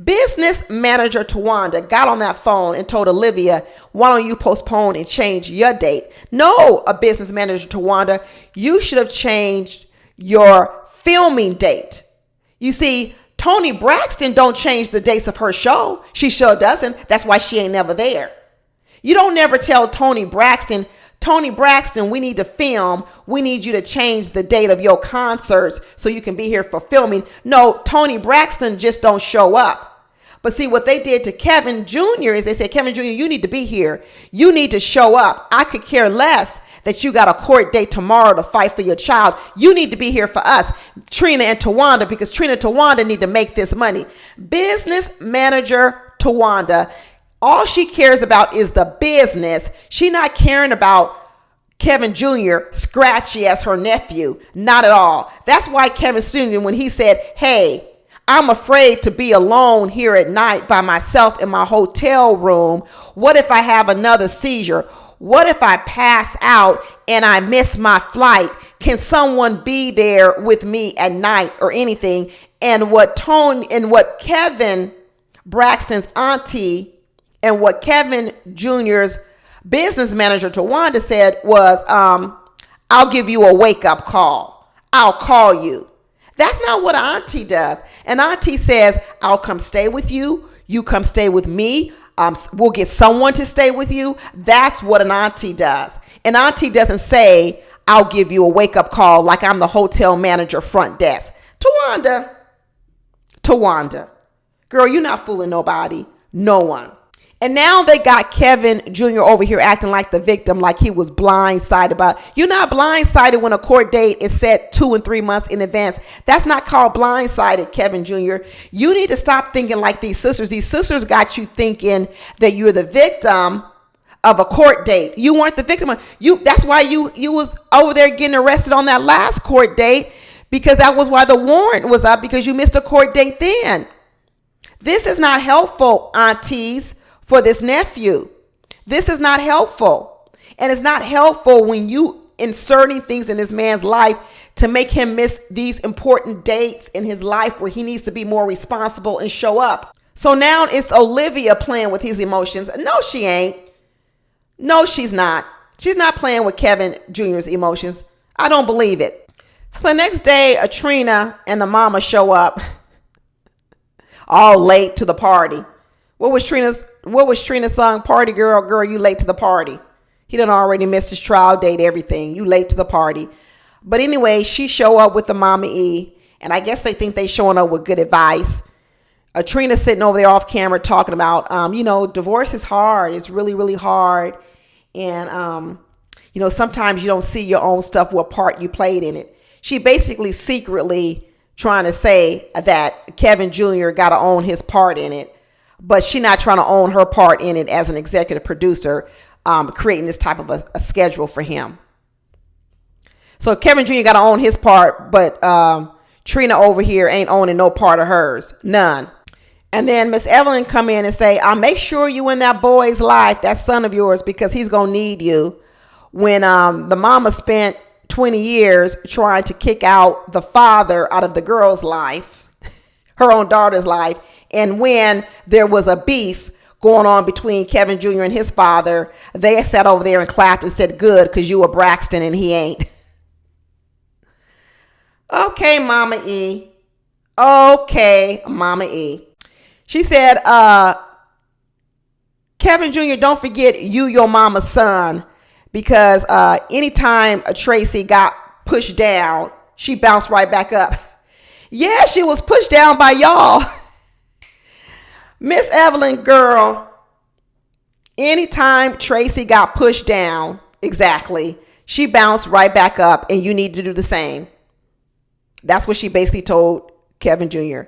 Business manager Tawanda got on that phone and told Olivia, why don't you postpone and change your date? No, a business manager Tawanda, you should have changed your filming date. You see, Toni Braxton don't change the dates of her show. She sure doesn't. That's why she ain't never there. You don't never tell Toni Braxton, we need to film. We need you to change the date of your concerts so you can be here for filming. No, Toni Braxton just don't show up. But see, what they did to Kevin Jr. is they said, Kevin Jr., you need to be here. You need to show up. I could care less that you got a court date tomorrow to fight for your child. You need to be here for us, Trina and Tawanda, because Trina and Tawanda need to make this money. Business manager Tawanda, all she cares about is the business. She not caring about Kevin Jr. scratchy as her nephew. Not at all. That's why Kevin Jr., when he said, hey, I'm afraid to be alone here at night by myself in my hotel room. What if I have another seizure? What if I pass out and I miss my flight? Can someone be there with me at night or anything? And what Kevin Braxton's auntie and what Kevin Jr.'s business manager Tawanda said was, I'll give you a wake-up call. I'll call you. That's not what an auntie does. An auntie says, I'll come stay with you. You come stay with me. We'll get someone to stay with you. That's what an auntie does. An auntie doesn't say, I'll give you a wake-up call like I'm the hotel manager front desk. Tawanda, girl, you're not fooling nobody. No one. And now they got Kevin Jr. over here acting like the victim, like he was blindsided. You're not blindsided when a court date is set 2 and 3 months in advance. That's not called blindsided, Kevin Jr. You need to stop thinking like these sisters. These sisters got you thinking that you're the victim of a court date. You weren't the victim. That's why you was over there getting arrested on that last court date, because that was why the warrant was up, because you missed a court date then. This is not helpful, aunties, for this nephew. This is not helpful. And it's not helpful when you inserting things in this man's life to make him miss these important dates in his life where he needs to be more responsible and show up. So now it's Olivia playing with his emotions. No, she ain't. No, she's not. She's not playing with Kevin Jr.'s emotions. I don't believe it. So the next day, Trina and the mama show up all late to the party. What was Trina's song? Party girl, girl, you late to the party. He done already missed his trial date, everything. You late to the party. But anyway, she show up with the Mama E, and I guess they think they showing up with good advice. Trina sitting over there off camera talking about, divorce is hard. It's really, really hard. And, sometimes you don't see your own stuff, what part you played in it. She basically secretly trying to say that Kevin Jr. got to own his part in it. But she's not trying to own her part in it as an executive producer, creating this type of a schedule for him. So Kevin Jr. got to own his part, but Trina over here ain't owning no part of hers. None. And then Miss Evelyn come in and say, I'll make sure you in that boy's life, that son of yours, because he's going to need you. When the mama spent 20 years trying to kick out the father out of the girl's life, her own daughter's life. And when there was a beef going on between Kevin Jr. and his father, they sat over there and clapped and said, good, because you a Braxton and he ain't. Okay, Mama E. Okay, Mama E. She said, Kevin Jr., don't forget you your mama's son, because anytime Tracy got pushed down, she bounced right back up. Yeah, she was pushed down by y'all. Miss Evelyn, girl, anytime Tracy got pushed down, exactly, she bounced right back up, and you need to do the same. That's what she basically told Kevin Jr.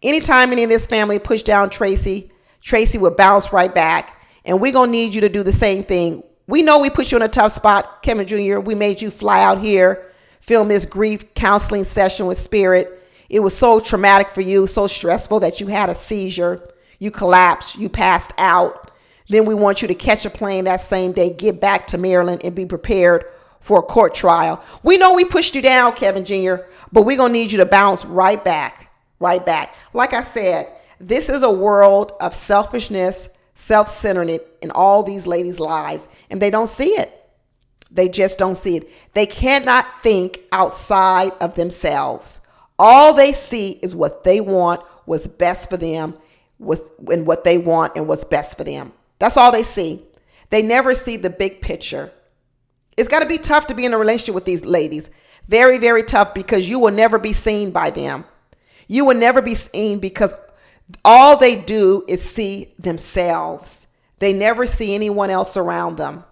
Anytime any of this family pushed down Tracy, Tracy would bounce right back, and we're going to need you to do the same thing. We know we put you in a tough spot, Kevin Jr. We made you fly out here, film this grief counseling session with Spirit. It was so traumatic for you, so stressful that you had a seizure. You collapsed, you passed out. Then we want you to catch a plane that same day, get back to Maryland, and be prepared for a court trial. We know we pushed you down, Kevin Jr., but we're going to need you to bounce right back, right back. Like I said, this is a world of selfishness, self-centeredness in all these ladies' lives, and they don't see it. They just don't see it. They cannot think outside of themselves. All they see is what they want, what's best for them, and what they want and what's best for them. That's all they see. They never see the big picture. It's got to be tough to be in a relationship with these ladies. Very, very tough, because you will never be seen by them. You will never be seen, because all they do is see themselves. They never see anyone else around them.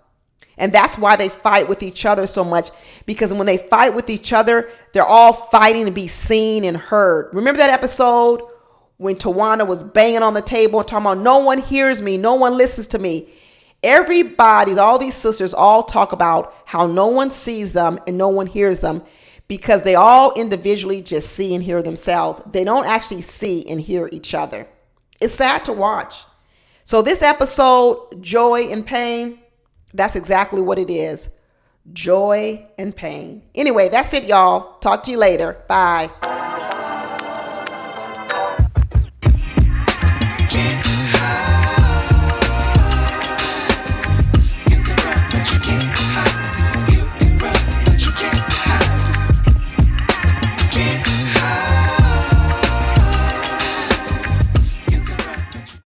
And that's why they fight with each other so much, because when they fight with each other, they're all fighting to be seen and heard. Remember that episode when Tawana was banging on the table and talking about, no one hears me, no one listens to me. Everybody, all these sisters all talk about how no one sees them and no one hears them, because they all individually just see and hear themselves. They don't actually see and hear each other. It's sad to watch. So this episode, Joy and Pain, that's exactly what it is. Joy and pain. Anyway, that's it, y'all. Talk to you later. Bye.